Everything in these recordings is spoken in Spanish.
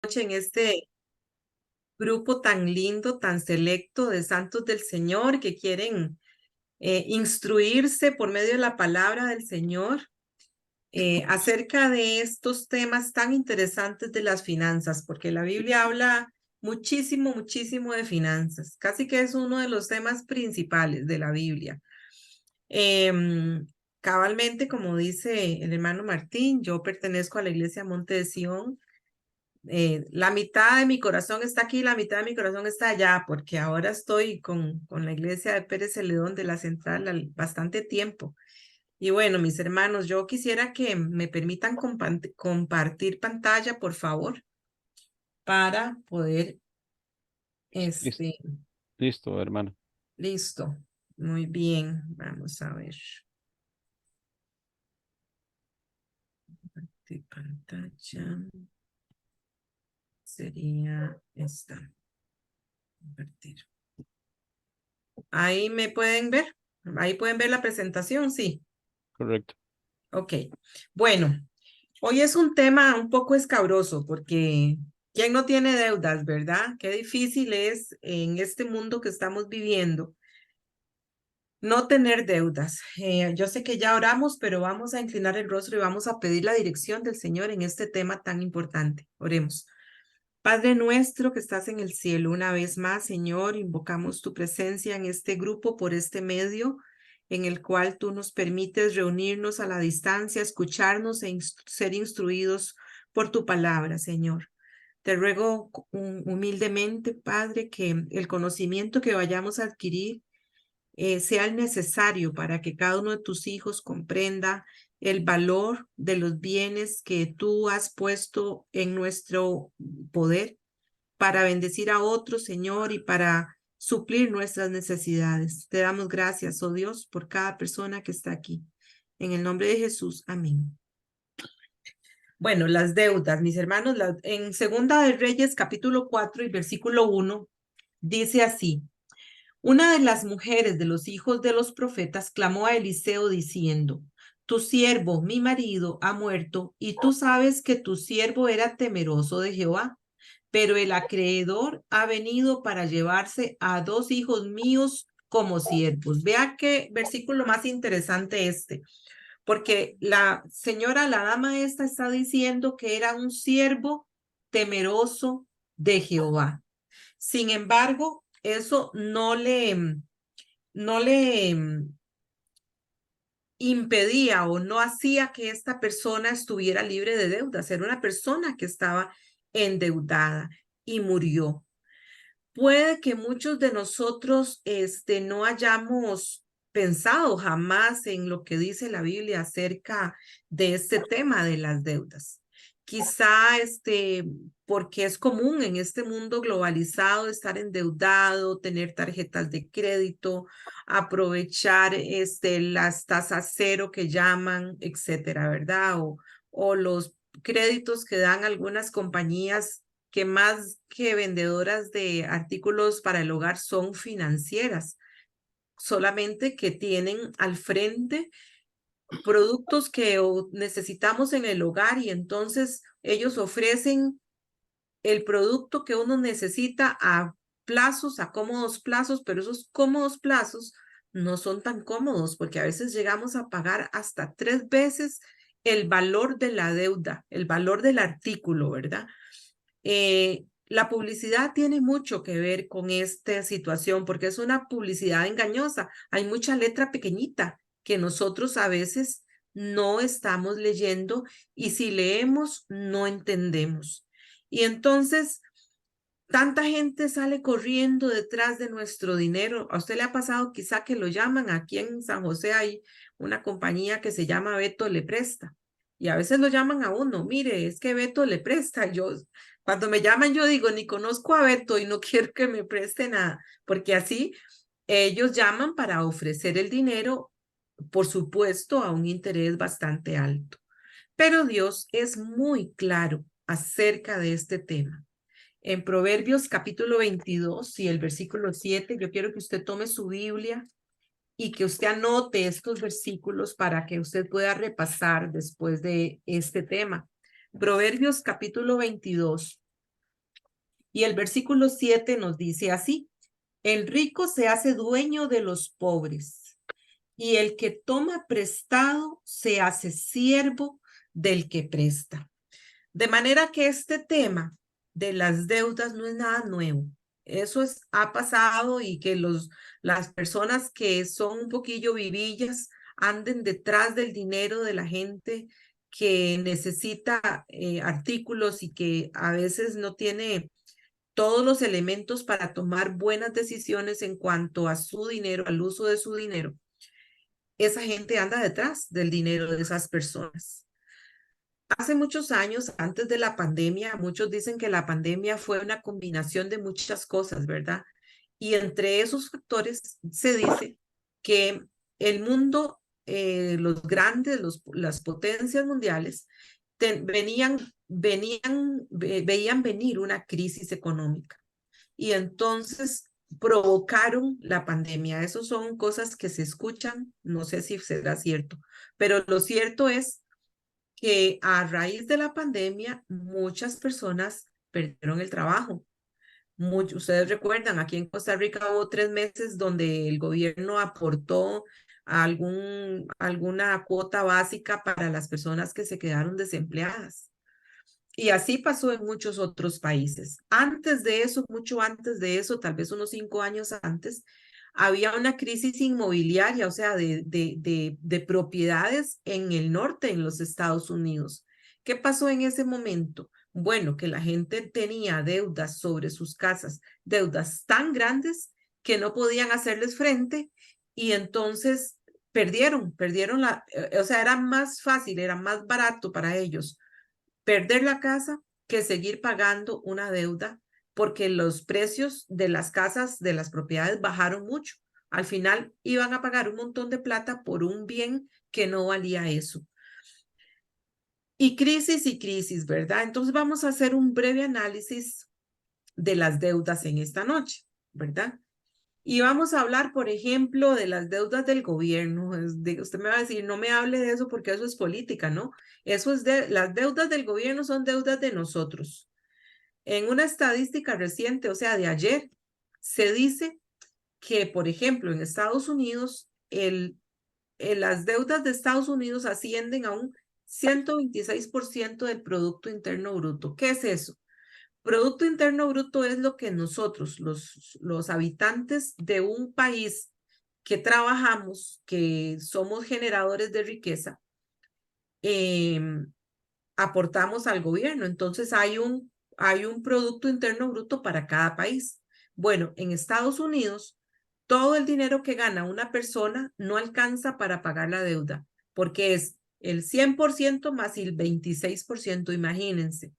noche en este grupo tan lindo, tan selecto de santos del Señor que quieren instruirse por medio de la palabra del Señor acerca de estos temas tan interesantes de las finanzas, porque la Biblia habla muchísimo, muchísimo de finanzas. Casi que es uno de los temas principales de la Biblia. Cabalmente, como dice el hermano Martín, yo pertenezco a la iglesia Monte de Sión. La mitad de mi corazón está aquí, la mitad de mi corazón está allá, porque ahora estoy con la iglesia de Pérez Celedón de la Central bastante tiempo. Y bueno, mis hermanos, yo quisiera que me permitan compartir pantalla, por favor, para poder, Listo, este, listo, hermano. listo. Muy bien, vamos a ver. Compartir pantalla sería esta. Compartir. Ahí me pueden ver. Ahí pueden ver la presentación, sí. Correcto. Ok. Bueno, hoy es un tema un poco escabroso porque ¿quién no tiene deudas, verdad? Qué difícil es en este mundo que estamos viviendo no tener deudas. Yo sé que ya oramos, pero vamos a inclinar el rostro y vamos a pedir la dirección del Señor en este tema tan importante. Oremos. Padre nuestro que estás en el cielo, una vez más, Señor, invocamos tu presencia en este grupo por este medio en el cual tú nos permites reunirnos a la distancia, escucharnos e ser instruidos por tu palabra, Señor. Te ruego humildemente, Padre, que el conocimiento que vayamos a adquirir sea el necesario para que cada uno de tus hijos comprenda el valor de los bienes que tú has puesto en nuestro poder para bendecir a otros, Señor, y para suplir nuestras necesidades. Te damos gracias, oh Dios, por cada persona que está aquí. En el nombre de Jesús, amén. Bueno, las deudas, mis hermanos, en Segunda de Reyes, capítulo 4 y versículo 1, dice así: una de las mujeres de los hijos de los profetas clamó a Eliseo diciendo: tu siervo, mi marido, ha muerto, y tú sabes que tu siervo era temeroso de Jehová, pero el acreedor ha venido para llevarse a dos hijos míos como siervos. Vea qué versículo más interesante este, porque la señora, la dama esta está diciendo que era un siervo temeroso de Jehová. Sin embargo, eso no le impedía o no hacía que esta persona estuviera libre de deudas. Era una persona que estaba endeudada y murió. Puede que muchos de nosotros no hayamos pensado jamás en lo que dice la Biblia acerca de este tema de las deudas. Quizá porque es común en este mundo globalizado estar endeudado, tener tarjetas de crédito, aprovechar las tasas cero que llaman, etcétera, ¿verdad? O los créditos que dan algunas compañías que más que vendedoras de artículos para el hogar son financieras, solamente que tienen al frente productos que necesitamos en el hogar y entonces ellos ofrecen el producto que uno necesita a plazos, a cómodos plazos, pero esos cómodos plazos no son tan cómodos porque a veces llegamos a pagar hasta 3 veces el valor de la deuda, el valor del artículo, ¿verdad? La publicidad tiene mucho que ver con esta situación porque es una publicidad engañosa. Hay mucha letra pequeñita que nosotros a veces no estamos leyendo y si leemos no entendemos. Y entonces tanta gente sale corriendo detrás de nuestro dinero. ¿A usted le ha pasado quizá que lo llaman? Aquí en San José hay una compañía que se llama Beto Le Presta y a veces lo llaman a uno. Mire, es que Beto le presta. Cuando me llaman, yo digo, ni conozco a Beto y no quiero que me preste nada, porque así ellos llaman para ofrecer el dinero, por supuesto, a un interés bastante alto. Pero Dios es muy claro acerca de este tema. En Proverbios capítulo 22 y el versículo 7, yo quiero que usted tome su Biblia y que usted anote estos versículos para que usted pueda repasar después de este tema. Proverbios capítulo 22 Y el versículo 7 nos dice así: el rico se hace dueño de los pobres, y el que toma prestado se hace siervo del que presta. De manera que este tema de las deudas no es nada nuevo. Eso ha pasado, y que las personas que son un poquillo vivillas anden detrás del dinero de la gente que necesita artículos y que a veces no tiene todos los elementos para tomar buenas decisiones en cuanto a su dinero, al uso de su dinero. Esa gente anda detrás del dinero de esas personas. Hace muchos años, antes de la pandemia, muchos dicen que la pandemia fue una combinación de muchas cosas, ¿verdad? Y entre esos factores se dice que el mundo, los grandes, las potencias mundiales, veían venir una crisis económica, y entonces provocaron la pandemia. Esas son cosas que se escuchan, no sé si será cierto, pero lo cierto es que a raíz de la pandemia muchas personas perdieron el trabajo. Ustedes recuerdan, aquí en Costa Rica hubo 3 meses donde el gobierno aportó alguna cuota básica para las personas que se quedaron desempleadas. Y así pasó en muchos otros países. Antes de eso, mucho antes de eso, tal vez unos 5 años antes, había una crisis inmobiliaria, o sea, de propiedades en el norte, en los Estados Unidos. ¿Qué pasó en ese momento? Bueno, que la gente tenía deudas sobre sus casas, deudas tan grandes que no podían hacerles frente, y entonces perdieron o sea, era más fácil, era más barato para ellos perder la casa que seguir pagando una deuda, porque los precios de las casas, de las propiedades, bajaron mucho. Al final iban a pagar un montón de plata por un bien que no valía eso. Y crisis, ¿verdad? Entonces vamos a hacer un breve análisis de las deudas en esta noche, ¿verdad? Y vamos a hablar, por ejemplo, de las deudas del gobierno. Usted me va a decir, no me hable de eso porque eso es política, ¿no? Las deudas del gobierno son deudas de nosotros. En una estadística reciente, o sea, de ayer, se dice que, por ejemplo, en Estados Unidos, las deudas de Estados Unidos ascienden a un 126% del Producto Interno Bruto. ¿Qué es eso? Producto Interno Bruto es lo que nosotros, los habitantes de un país que trabajamos, que somos generadores de riqueza, eh, aportamos al gobierno. Entonces hay un Producto Interno Bruto para cada país. Bueno, en Estados Unidos, todo el dinero que gana una persona no alcanza para pagar la deuda, porque es el 100% más el 26%, imagínense.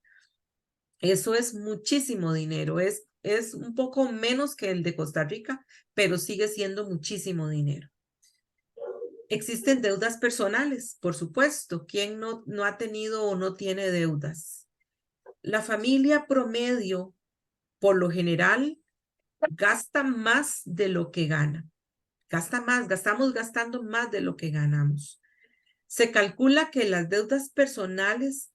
Eso es muchísimo dinero, es un poco menos que el de Costa Rica, pero sigue siendo muchísimo dinero. Existen deudas personales, por supuesto. ¿Quién no ha tenido o no tiene deudas? La familia promedio, por lo general, gasta más de lo que gana. Estamos gastando más de lo que ganamos. Se calcula que las deudas personales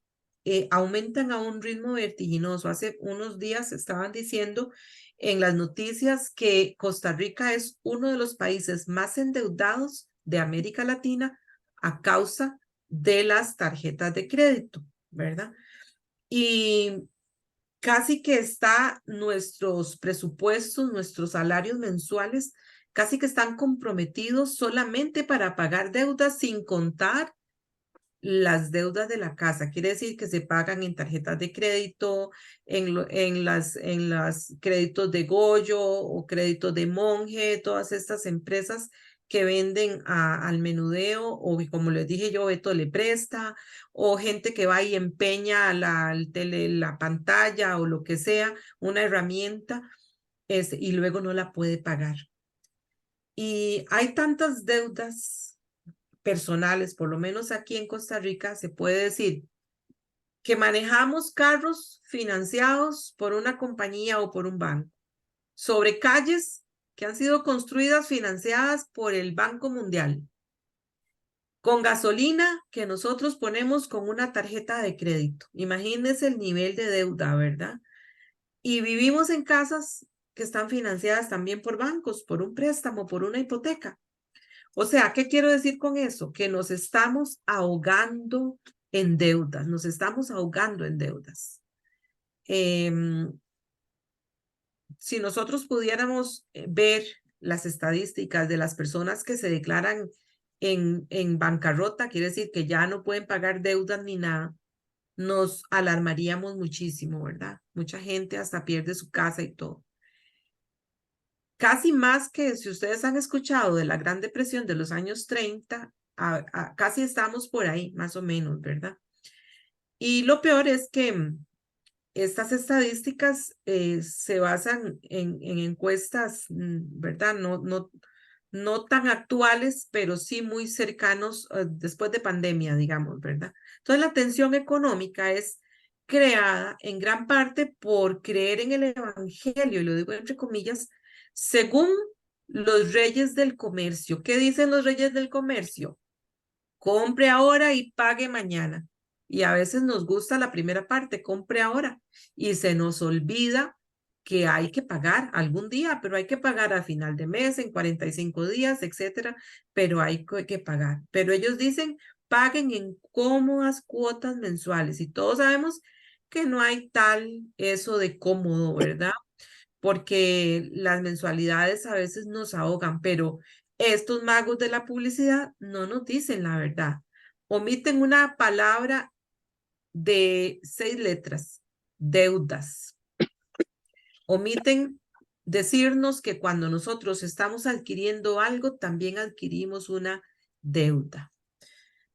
aumentan a un ritmo vertiginoso. Hace unos días estaban diciendo en las noticias que Costa Rica es uno de los países más endeudados de América Latina a causa de las tarjetas de crédito, ¿verdad? Y casi que nuestros presupuestos, nuestros salarios mensuales, casi que están comprometidos solamente para pagar deudas, sin contar las deudas de la casa. Quiere decir que se pagan en tarjetas de crédito, en las créditos de Goyo o créditos de Monje, todas estas empresas que venden al menudeo, o como les dije yo, Beto le presta, o gente que va y empeña la pantalla o lo que sea, una herramienta, y luego no la puede pagar. Y hay tantas deudas personales, por lo menos aquí en Costa Rica, se puede decir que manejamos carros financiados por una compañía o por un banco, sobre calles que han sido construidas financiadas por el Banco Mundial, con gasolina que nosotros ponemos con una tarjeta de crédito. Imagínense el nivel de deuda, ¿verdad? Y vivimos en casas que están financiadas también por bancos, por un préstamo, por una hipoteca. O sea, ¿qué quiero decir con eso? Que nos estamos ahogando en deudas, nos estamos ahogando en deudas. Si nosotros pudiéramos ver las estadísticas de las personas que se declaran en bancarrota, quiere decir que ya no pueden pagar deudas ni nada, nos alarmaríamos muchísimo, ¿verdad? Mucha gente hasta pierde su casa y todo. Casi más que si ustedes han escuchado de la Gran Depresión de los años 30, casi estamos por ahí, más o menos, ¿verdad? Y lo peor es que estas estadísticas se basan en encuestas, ¿verdad? No tan actuales, pero sí muy cercanos después de pandemia, digamos, ¿verdad? Entonces la tensión económica es creada en gran parte por creer en el evangelio, y lo digo entre comillas, según los reyes del comercio. ¿Qué dicen los reyes del comercio? Compre ahora y pague mañana. Y a veces nos gusta la primera parte, compre ahora, y se nos olvida que hay que pagar algún día, pero hay que pagar a final de mes, en 45 días, etcétera, pero hay que pagar. Pero ellos dicen, paguen en cómodas cuotas mensuales, y todos sabemos que no hay tal eso de cómodo, ¿verdad? Porque las mensualidades a veces nos ahogan, pero estos magos de la publicidad no nos dicen la verdad. Omiten una palabra de 6 letras, deudas. Omiten decirnos que cuando nosotros estamos adquiriendo algo, también adquirimos una deuda.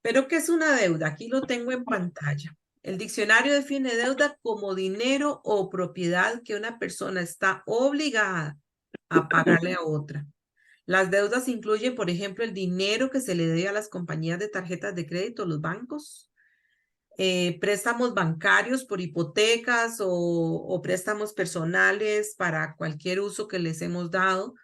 ¿Pero qué es una deuda? Aquí lo tengo en pantalla. El diccionario define deuda como dinero o propiedad que una persona está obligada a pagarle a otra. Las deudas incluyen, por ejemplo, el dinero que se le debe a las compañías de tarjetas de crédito, los bancos, préstamos bancarios por hipotecas o préstamos personales para cualquier uso que les hemos dado,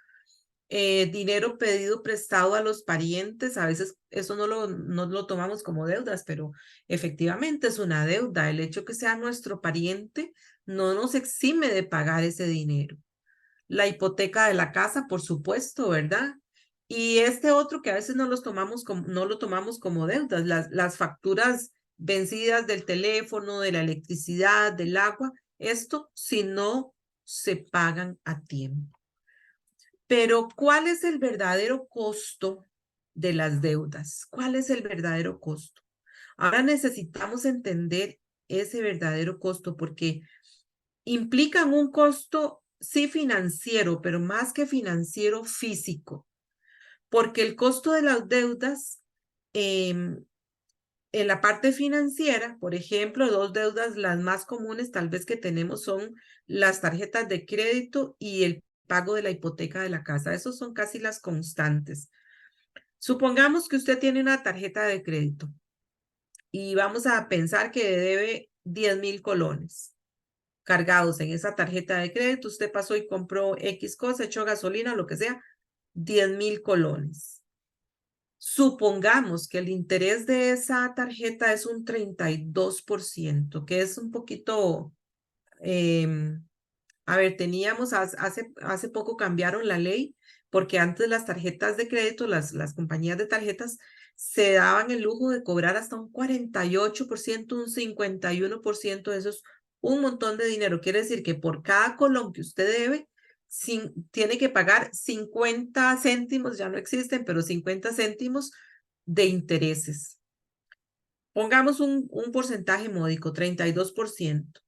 dinero pedido prestado a los parientes, a veces eso no lo tomamos como deudas, pero efectivamente es una deuda. El hecho que sea nuestro pariente no nos exime de pagar ese dinero. La hipoteca de la casa, por supuesto, ¿verdad? Y este otro que a veces no lo tomamos como deudas, las facturas vencidas del teléfono, de la electricidad, del agua, esto si no se pagan a tiempo. Pero, ¿cuál es el verdadero costo de las deudas? ¿Cuál es el verdadero costo? Ahora necesitamos entender ese verdadero costo porque implican un costo, sí financiero, pero más que financiero, físico. Porque el costo de las deudas, en la parte financiera, por ejemplo, dos deudas las más comunes tal vez que tenemos son las tarjetas de crédito y el pago de la hipoteca de la casa. Esos son casi las constantes. Supongamos que usted tiene una tarjeta de crédito y vamos a pensar que debe 10,000 colones cargados en esa tarjeta de crédito. Usted pasó y compró X cosa, echó gasolina, lo que sea, 10,000 colones. Supongamos que el interés de esa tarjeta es un 32%, que es un poquito, a ver, teníamos, hace poco cambiaron la ley, porque antes las tarjetas de crédito, las compañías de tarjetas, se daban el lujo de cobrar hasta un 48%, un 51%, eso es un montón de dinero. Quiere decir que por cada colón que usted debe, tiene que pagar 50 céntimos, ya no existen, pero 50 céntimos de intereses. Pongamos un porcentaje módico, 32%.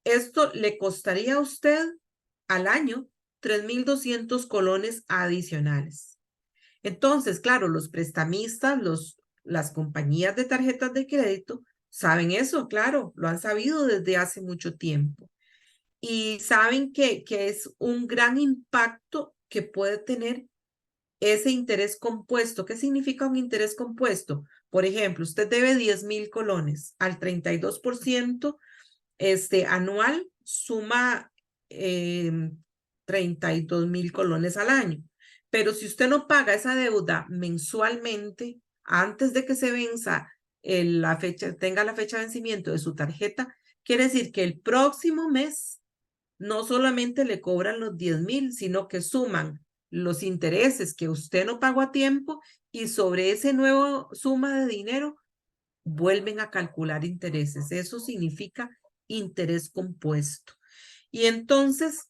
Esto le costaría a usted al año 3,200 colones adicionales. Entonces, claro, los prestamistas, las compañías de tarjetas de crédito saben eso, claro, lo han sabido desde hace mucho tiempo. Y saben que es un gran impacto que puede tener ese interés compuesto. ¿Qué significa un interés compuesto? Por ejemplo, usted debe 10,000 colones al 32%, anual suma 32,000 colones al año. Pero si usted no paga esa deuda mensualmente, antes de que se venza tenga la fecha de vencimiento de su tarjeta, Quiere decir que el próximo mes no solamente le cobran los 10,000, sino que suman los intereses que usted no pagó a tiempo y sobre ese nuevo suma de dinero vuelven a calcular intereses. Eso significa interés compuesto. Y entonces,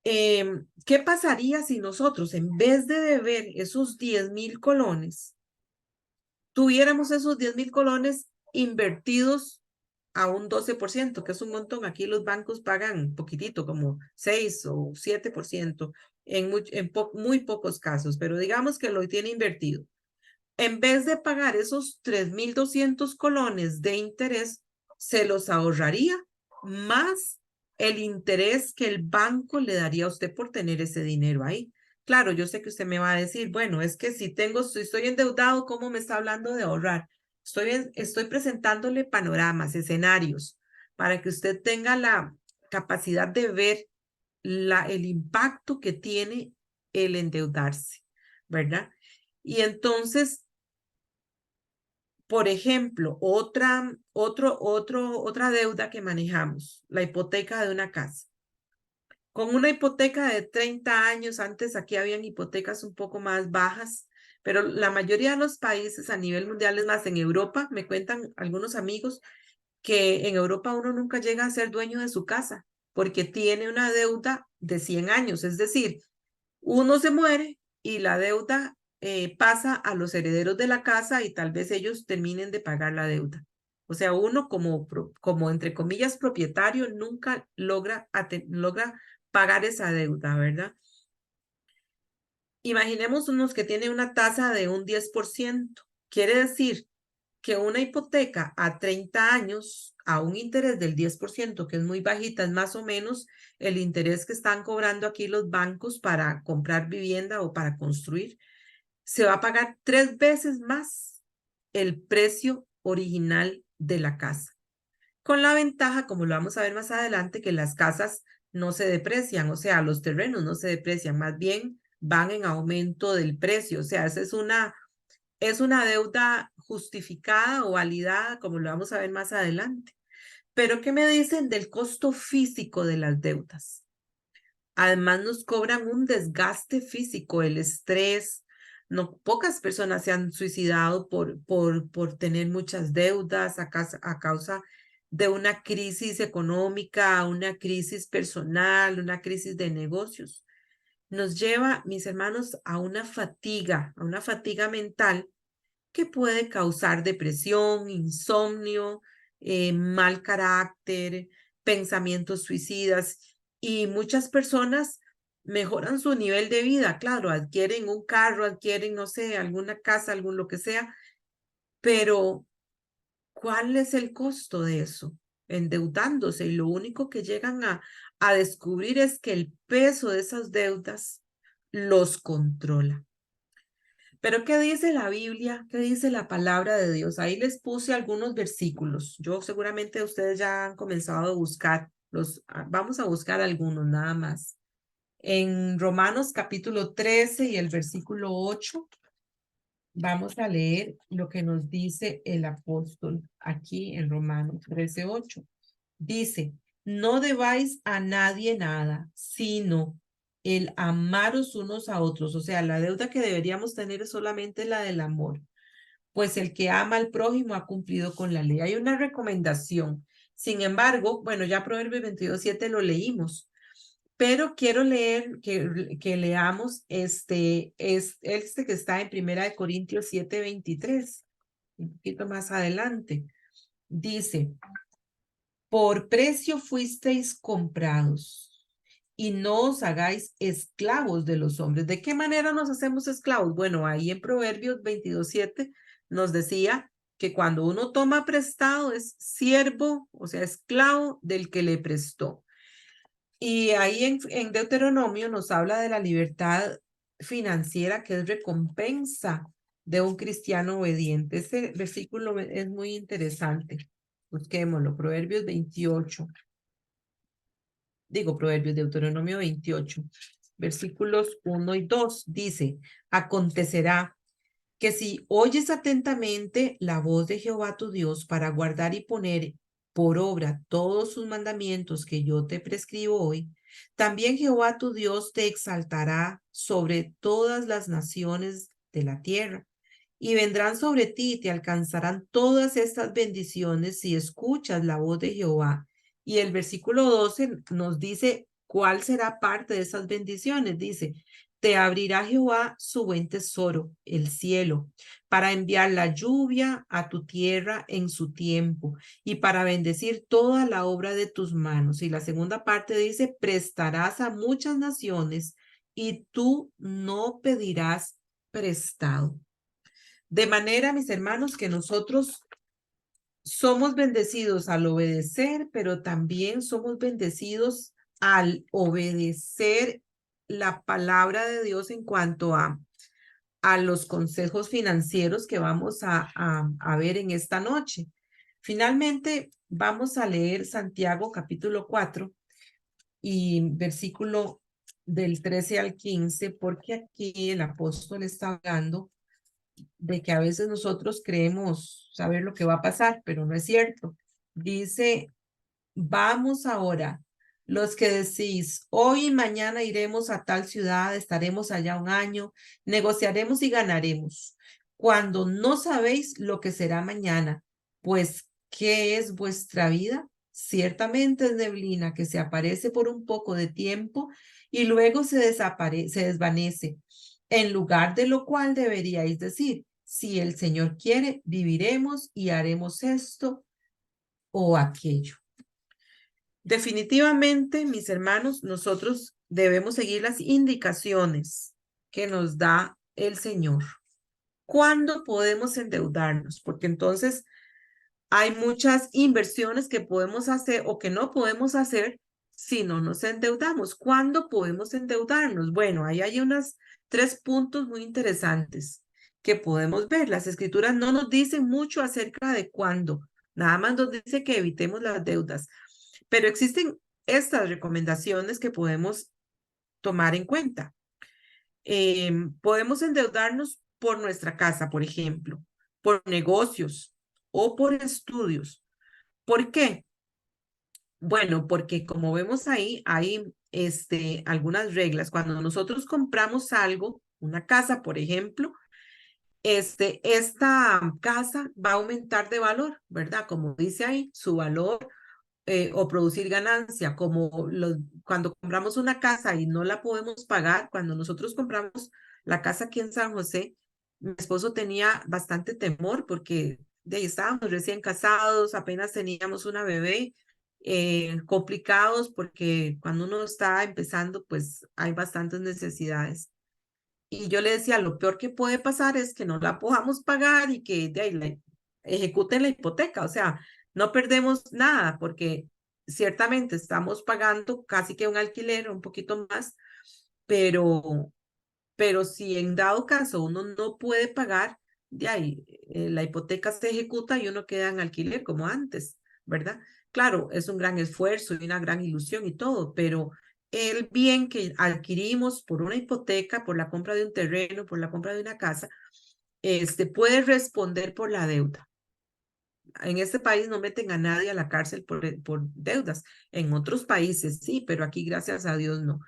¿qué pasaría si nosotros, en vez de deber esos 10,000 colones, tuviéramos esos 10,000 colones invertidos a un 12%, que es un montón? Aquí los bancos pagan poquitito, como 6 o 7% en muy pocos casos, pero digamos que lo tiene invertido. En vez de pagar esos 3,200 colones de interés, se los ahorraría más el interés que el banco le daría a usted por tener ese dinero ahí. Claro, yo sé que usted me va a decir, bueno, es que si estoy endeudado, ¿cómo me está hablando de ahorrar? Estoy presentándole panoramas, escenarios, para que usted tenga la capacidad de ver el impacto que tiene el endeudarse, ¿verdad? Y entonces, por ejemplo, otra deuda que manejamos, la hipoteca de una casa. Con una hipoteca de 30 años, antes aquí habían hipotecas un poco más bajas, pero la mayoría de los países a nivel mundial, es más, en Europa, me cuentan algunos amigos que en Europa uno nunca llega a ser dueño de su casa porque tiene una deuda de 100 años, es decir, uno se muere y la deuda pasa a los herederos de la casa y tal vez ellos terminen de pagar la deuda. O sea, uno como entre comillas propietario nunca logra pagar esa deuda, ¿verdad? Imaginemos unos que tienen una tasa de un 10%. Quiere decir que una hipoteca a 30 años a un interés del 10%, que es muy bajita, es más o menos el interés que están cobrando aquí los bancos para comprar vivienda o para construir, se va a pagar 3 veces más el precio original de la casa. Con la ventaja, como lo vamos a ver más adelante, que las casas no se deprecian, o sea, los terrenos no se deprecian, más bien van en aumento del precio. O sea, esa es una deuda justificada o validada, como lo vamos a ver más adelante. Pero, ¿qué me dicen del costo físico de las deudas? Además, nos cobran un desgaste físico, el estrés. No, pocas personas se han suicidado por tener muchas deudas a causa de una crisis económica, una crisis personal, una crisis de negocios. Nos lleva, mis hermanos, a una fatiga mental que puede causar depresión, insomnio, mal carácter, pensamientos suicidas, y muchas personas mejoran su nivel de vida, claro, adquieren un carro, adquieren, no sé, alguna casa, algún lo que sea, pero ¿cuál es el costo de eso? Endeudándose, y lo único que llegan a descubrir es que el peso de esas deudas los controla. Pero ¿qué dice la Biblia? ¿Qué dice la palabra de Dios? Ahí les puse algunos versículos. Yo seguramente ustedes ya han comenzado a buscar vamos a buscar algunos nada más. En Romanos capítulo 13 y el versículo 8, vamos a leer lo que nos dice el apóstol aquí en Romanos 13:8. Dice, no debáis a nadie nada, sino el amaros unos a otros. O sea, la deuda que deberíamos tener es solamente la del amor. Pues el que ama al prójimo ha cumplido con la ley. Hay una recomendación. Sin embargo, bueno, ya Proverbios 22:7 lo leímos, pero quiero leer, que leamos este que está en 1 Corintios 7:23, un poquito más adelante. Dice, por precio fuisteis comprados y no os hagáis esclavos de los hombres. ¿De qué manera nos hacemos esclavos? Bueno, ahí en Proverbios 22:7 nos decía que cuando uno toma prestado es siervo, o sea, esclavo del que le prestó. Y ahí en Deuteronomio nos habla de la libertad financiera, que es recompensa de un cristiano obediente. Ese versículo es muy interesante. Busquémoslo, Proverbios 28. Deuteronomio 28, versículos 1 y 2. Dice, acontecerá que si oyes atentamente la voz de Jehová tu Dios para guardar y poner por obra todos sus mandamientos que yo te prescribo hoy, también Jehová tu Dios te exaltará sobre todas las naciones de la tierra, y vendrán sobre ti y te alcanzarán todas estas bendiciones si escuchas la voz de Jehová. Y el versículo 12 nos dice cuál será parte de esas bendiciones. Dice, te abrirá Jehová su buen tesoro, el cielo, para enviar la lluvia a tu tierra en su tiempo y para bendecir toda la obra de tus manos. Y la segunda parte dice, prestarás a muchas naciones y tú no pedirás prestado. De manera, mis hermanos, que nosotros somos bendecidos al obedecer, pero también somos bendecidos al obedecer la palabra de Dios en cuanto a los consejos financieros que vamos a ver en esta noche. Finalmente, vamos a leer Santiago capítulo 4 y versículo del 13 al 15, porque aquí el apóstol está hablando de que a veces nosotros creemos saber lo que va a pasar, pero no es cierto. Dice, vamos ahora, los que decís, hoy y mañana iremos a tal ciudad, estaremos allá un año, negociaremos y ganaremos, cuando no sabéis lo que será mañana, pues, ¿qué es vuestra vida? Ciertamente es neblina que se aparece por un poco de tiempo y luego se desvanece. En lugar de lo cual deberíais decir, si el Señor quiere, viviremos y haremos esto o aquello. Definitivamente, mis hermanos, nosotros debemos seguir las indicaciones que nos da el Señor. ¿Cuándo podemos endeudarnos? Porque entonces hay muchas inversiones que podemos hacer o que no podemos hacer si no nos endeudamos. ¿Cuándo podemos endeudarnos? Bueno, ahí hay unos 3 puntos muy interesantes que podemos ver. Las escrituras no nos dicen mucho acerca de cuándo, nada más nos dice que evitemos las deudas, pero existen estas recomendaciones que podemos tomar en cuenta. Podemos endeudarnos por nuestra casa, por ejemplo, por negocios o por estudios. ¿Por qué? Bueno, porque como vemos ahí, hay algunas reglas. Cuando nosotros compramos algo, una casa, por ejemplo, esta casa va a aumentar de valor, ¿verdad? Como dice ahí, su valor o producir ganancia, como cuando compramos una casa y no la podemos pagar, cuando nosotros compramos la casa aquí en San José, mi esposo tenía bastante temor porque de ahí estábamos recién casados, apenas teníamos una bebé, complicados porque cuando uno está empezando, pues hay bastantes necesidades. Y yo le decía, lo peor que puede pasar es que no la podamos pagar y que de ahí ejecuten la hipoteca. O sea, no perdemos nada porque ciertamente estamos pagando casi que un alquiler, un poquito más, pero, pero si en dado caso uno no puede pagar, de ahí la hipoteca se ejecuta y uno queda en alquiler como antes, ¿verdad? Claro, es un gran esfuerzo y una gran ilusión y todo, pero el bien que adquirimos por una hipoteca, por la compra de un terreno, por la compra de una casa, puede responder por la deuda. En este país no meten a nadie a la cárcel por deudas. En otros países sí, pero aquí gracias a Dios no.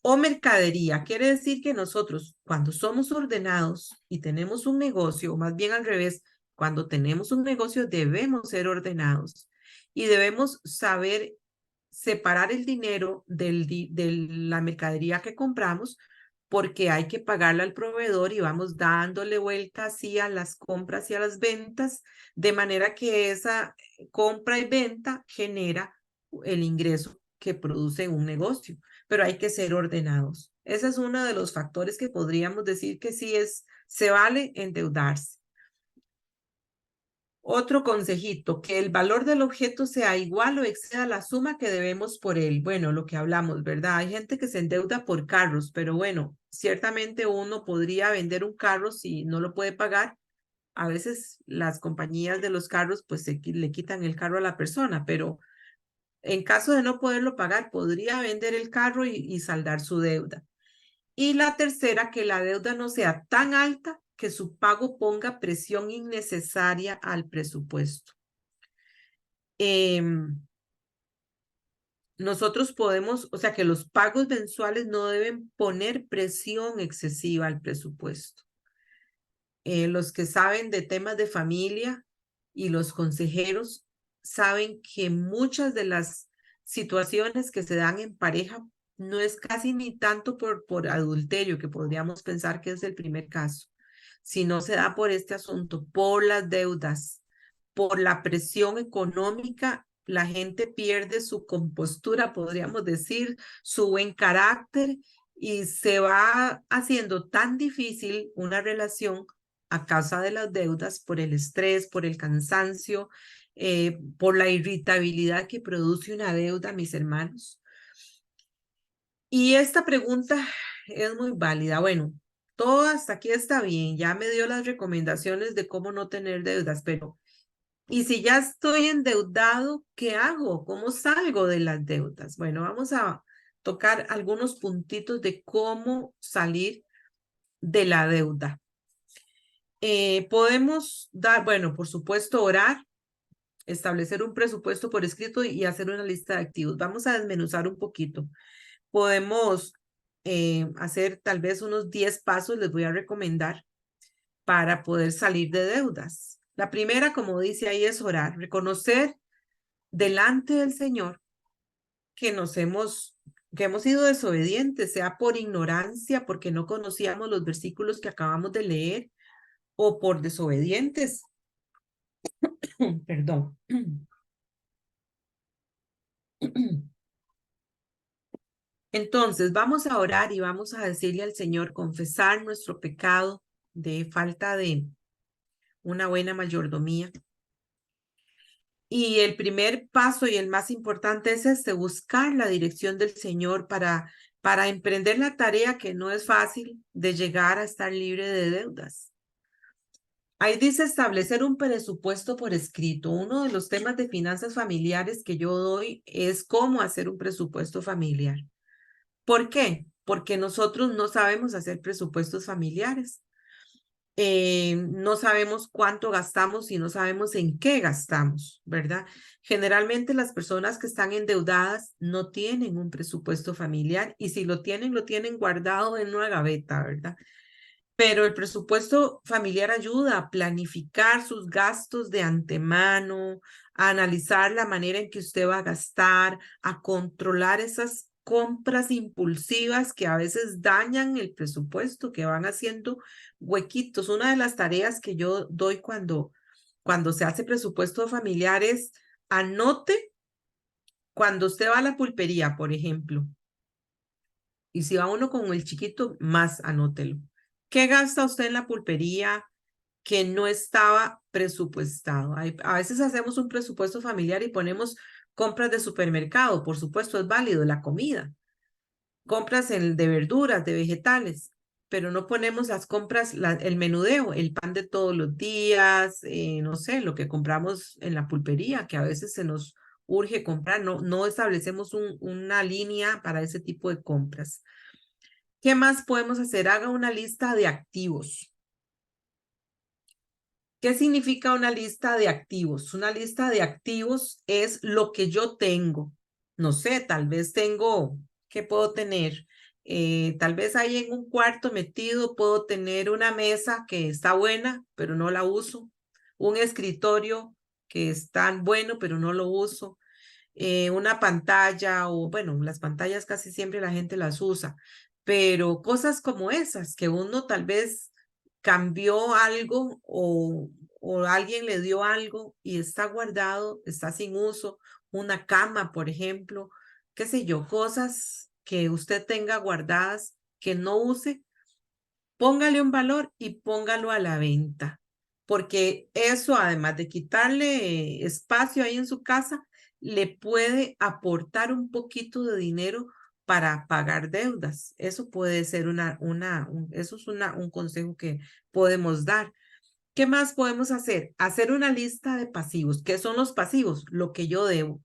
O mercadería, quiere decir que nosotros cuando somos ordenados y tenemos un negocio, o más bien al revés, cuando tenemos un negocio debemos ser ordenados y debemos saber separar el dinero de la mercadería que compramos porque hay que pagarle al proveedor y vamos dándole vuelta así a las compras y a las ventas, de manera que esa compra y venta genera el ingreso que produce un negocio, pero hay que ser ordenados. Ese es uno de los factores que podríamos decir que sí se vale endeudarse. Otro consejito, que el valor del objeto sea igual o exceda la suma que debemos por él. Bueno, lo que hablamos, ¿verdad? Hay gente que se endeuda por carros, pero bueno, ciertamente uno podría vender un carro si no lo puede pagar. A veces las compañías de los carros pues le quitan el carro a la persona, pero en caso de no poderlo pagar, podría vender el carro y saldar su deuda. Y la tercera, que la deuda no sea tan alta que su pago ponga presión innecesaria al presupuesto. nosotros podemos, o sea, que los pagos mensuales no deben poner presión excesiva al presupuesto. Los que saben de temas de familia y los consejeros saben que muchas de las situaciones que se dan en pareja no es casi ni tanto por adulterio, que podríamos pensar que es el primer caso, sino se da por este asunto, por las deudas, por la presión económica. La gente pierde su compostura, podríamos decir, su buen carácter, y se va haciendo tan difícil una relación a causa de las deudas, por el estrés, por el cansancio, por la irritabilidad que produce una deuda, mis hermanos. Y esta pregunta es muy válida. Bueno, todo hasta aquí está bien. Ya me dio las recomendaciones de cómo no tener deudas, pero ¿y si ya estoy endeudado, qué hago? ¿Cómo salgo de las deudas? Bueno, vamos a tocar algunos puntitos de cómo salir de la deuda. Podemos dar, bueno, por supuesto, orar, establecer un presupuesto por escrito y hacer una lista de activos. Vamos a desmenuzar un poquito. Podemos hacer tal vez unos 10 pasos, les voy a recomendar, para poder salir de deudas. La primera, como dice ahí, es orar, reconocer delante del Señor que que hemos sido desobedientes, sea por ignorancia, porque no conocíamos los versículos que acabamos de leer, o por desobedientes. Perdón. Entonces, vamos a orar y vamos a decirle al Señor, confesar nuestro pecado de falta de una buena mayordomía. Y el primer paso y el más importante es buscar la dirección del Señor para emprender la tarea, que no es fácil, de llegar a estar libre de deudas. Ahí dice establecer un presupuesto por escrito. Uno de los temas de finanzas familiares que yo doy es cómo hacer un presupuesto familiar. ¿Por qué? Porque nosotros no sabemos hacer presupuestos familiares. No sabemos cuánto gastamos y no sabemos en qué gastamos, ¿verdad? Generalmente las personas que están endeudadas no tienen un presupuesto familiar, y si lo tienen guardado en una gaveta, ¿verdad? Pero el presupuesto familiar ayuda a planificar sus gastos de antemano, a analizar la manera en que usted va a gastar, a controlar esas compras impulsivas que a veces dañan el presupuesto, que van haciendo huequitos. Una de las tareas que yo doy cuando se hace presupuesto familiar es anote cuando usted va a la pulpería, por ejemplo, y si va uno con el chiquito, más anótelo. ¿Qué gasta usted en la pulpería que no estaba presupuestado? A veces hacemos un presupuesto familiar y ponemos compras de supermercado, por supuesto es válido, la comida, compras de verduras, de vegetales, pero no ponemos las compras, el menudeo, el pan de todos los días, no sé, lo que compramos en la pulpería, que a veces se nos urge comprar, no establecemos una línea para ese tipo de compras. ¿Qué más podemos hacer? Haga una lista de activos. ¿Qué significa una lista de activos? Una lista de activos es lo que yo tengo. No sé, tal vez tengo, ¿qué puedo tener? Tal vez ahí en un cuarto metido puedo tener una mesa que está buena, pero no la uso. Un escritorio que es tan bueno, pero no lo uso. Una pantalla, o bueno, las pantallas casi siempre la gente las usa, pero cosas como esas, que uno tal vez cambió algo o alguien le dio algo y está guardado, está sin uso, una cama, por ejemplo, qué sé yo, cosas que usted tenga guardadas que no use, póngale un valor y póngalo a la venta, porque eso, además de quitarle espacio ahí en su casa, le puede aportar un poquito de dinero para pagar deudas. Eso puede ser eso es un consejo que podemos dar. ¿Qué más podemos hacer? Hacer una lista de pasivos. ¿Qué son los pasivos? Lo que yo debo.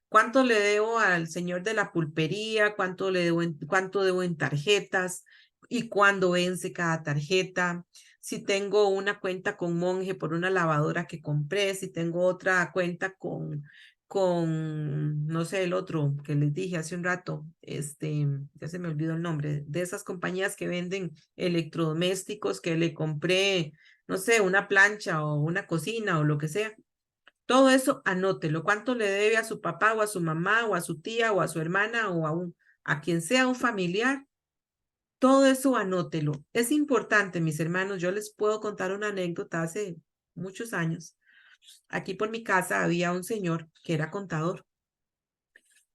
¿Cuánto le debo al señor de la pulpería? ¿Cuánto debo en tarjetas? ¿Y cuándo vence cada tarjeta? Si tengo una cuenta con Monje por una lavadora que compré, si tengo otra cuenta con, no sé, el otro que les dije hace un rato, ya se me olvidó el nombre, de esas compañías que venden electrodomésticos que le compré, no sé, una plancha o una cocina o lo que sea. Todo eso anótelo. ¿Cuánto le debe a su papá o a su mamá o a su tía o a su hermana o a quien sea un familiar? Todo eso anótelo. Es importante, mis hermanos. Yo les puedo contar una anécdota hace muchos años. Aquí por mi casa había un señor que era contador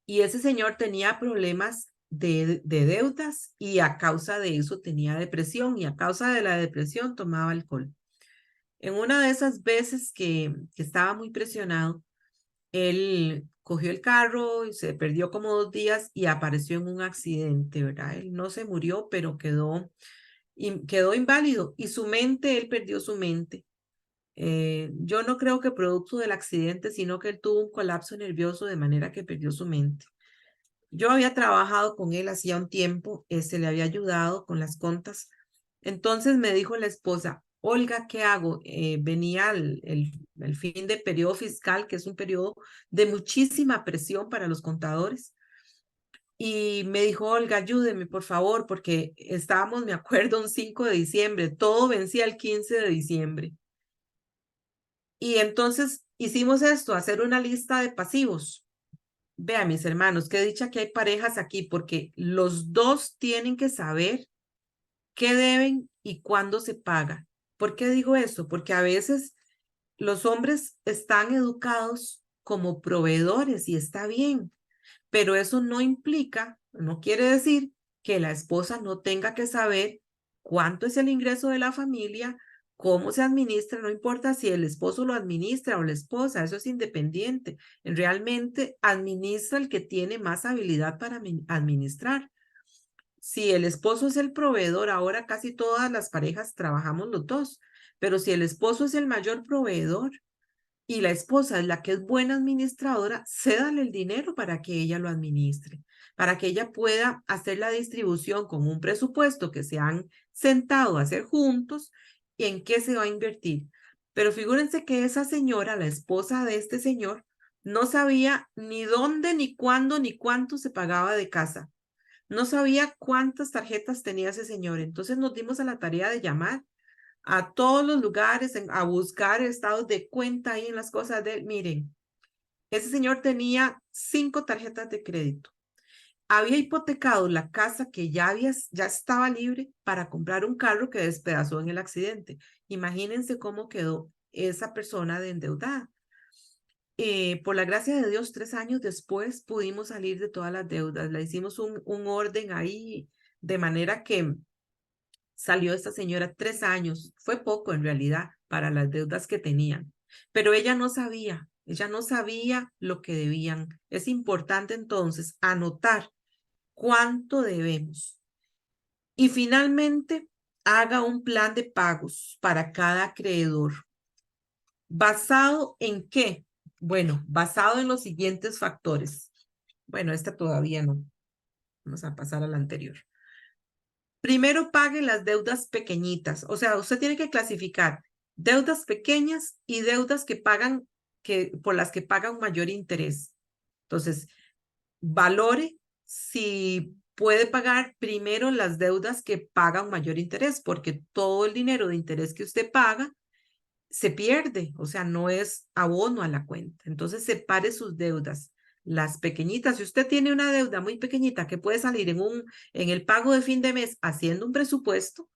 y ese señor tenía problemas de deudas y a causa de eso tenía depresión y a causa de la depresión tomaba alcohol. En una de esas veces que estaba muy presionado, él cogió el carro y se perdió como 2 días y apareció en un accidente, ¿verdad? Él no se murió, pero quedó inválido y su mente, él perdió su mente. Yo no creo que producto del accidente, sino que él tuvo un colapso nervioso de manera que perdió su mente. Yo había trabajado con él hacía un tiempo, se le había ayudado con las contas. Entonces me dijo la esposa, Olga, ¿qué hago? Venía el fin de periodo fiscal, que es un periodo de muchísima presión para los contadores. Y me dijo, Olga, ayúdeme, por favor, porque estábamos, me acuerdo, un 5 de diciembre, todo vencía el 15 de diciembre. Y entonces hicimos esto, hacer una lista de pasivos. Vean, mis hermanos, qué dicha que hay parejas aquí, porque los dos tienen que saber qué deben y cuándo se paga. ¿Por qué digo eso? Porque a veces los hombres están educados como proveedores y está bien, pero eso no implica, no quiere decir que la esposa no tenga que saber cuánto es el ingreso de la familia, cómo se administra, no importa si el esposo lo administra o la esposa, eso es independiente. Realmente administra el que tiene más habilidad para administrar. Si el esposo es el proveedor, ahora casi todas las parejas trabajamos los dos, pero si el esposo es el mayor proveedor, y la esposa es la que es buena administradora, cédale el dinero para que ella lo administre, para que ella pueda hacer la distribución con un presupuesto que se han sentado a hacer juntos y en qué se va a invertir. Pero figúrense que esa señora, la esposa de este señor, no sabía ni dónde, ni cuándo, ni cuánto se pagaba de casa. No sabía cuántas tarjetas tenía ese señor. Entonces nos dimos a la tarea de llamar a todos los lugares a buscar estados de cuenta ahí en las cosas de él. Miren, ese señor tenía 5 tarjetas de crédito. Había hipotecado la casa que ya estaba libre para comprar un carro que despedazó en el accidente. Imagínense cómo quedó esa persona de endeudada. Por la gracia de Dios, 3 años después pudimos salir de todas las deudas. Le hicimos un orden ahí de manera que salió esta señora 3 años. Fue poco en realidad para las deudas que tenían, pero ella no sabía lo que debían. Es importante entonces anotar cuánto debemos. Y finalmente, haga un plan de pagos para cada acreedor. ¿Basado en qué? Bueno, basado en los siguientes factores. Bueno, esta todavía no. Vamos a pasar a la anterior. Primero pague las deudas pequeñitas. O sea, usted tiene que clasificar deudas pequeñas y deudas por las que paga un mayor interés. Entonces, valore si puede pagar primero las deudas que pagan un mayor interés, porque todo el dinero de interés que usted paga se pierde, o sea, no es abono a la cuenta. Entonces, separe sus deudas. Las pequeñitas, si usted tiene una deuda muy pequeñita que puede salir en el pago de fin de mes haciendo un presupuesto,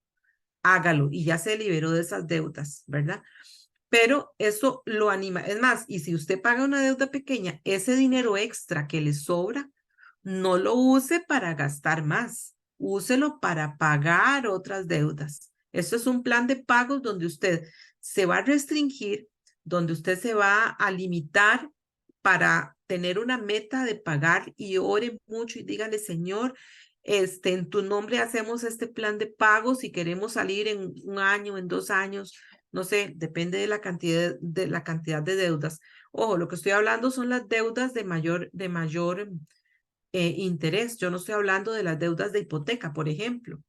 hágalo y ya se liberó de esas deudas, ¿verdad? Pero eso lo anima. Es más, y si usted paga una deuda pequeña, ese dinero extra que le sobra, no lo use para gastar más, úselo para pagar otras deudas. Esto es un plan de pagos donde usted se va a restringir, donde usted se va a limitar para tener una meta de pagar y ore mucho y dígale, Señor, en tu nombre hacemos este plan de pagos y queremos salir en un año, en 2 años, no sé, depende de la cantidad de deudas. Ojo, lo que estoy hablando son las deudas de mayor interés. Yo no estoy hablando de las deudas de hipoteca, por ejemplo.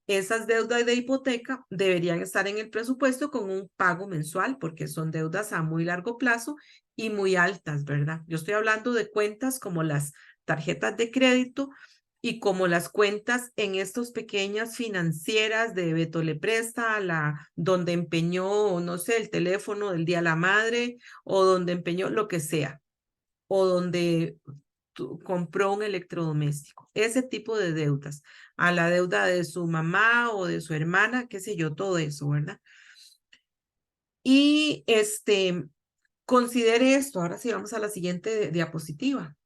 esas deudas de hipoteca deberían estar en el presupuesto con un pago mensual, porque son deudas a muy largo plazo y muy altas, ¿verdad? Yo estoy hablando de cuentas como las tarjetas de crédito y como las cuentas en estas pequeñas financieras de Beto le presta, donde empeñó, no sé, el teléfono del Día de la Madre o donde empeñó lo que sea, o donde compró un electrodoméstico. Ese tipo de deudas, a la deuda de su mamá o de su hermana, qué sé yo, todo eso, ¿verdad? Y considere esto, ahora sí vamos a la siguiente diapositiva.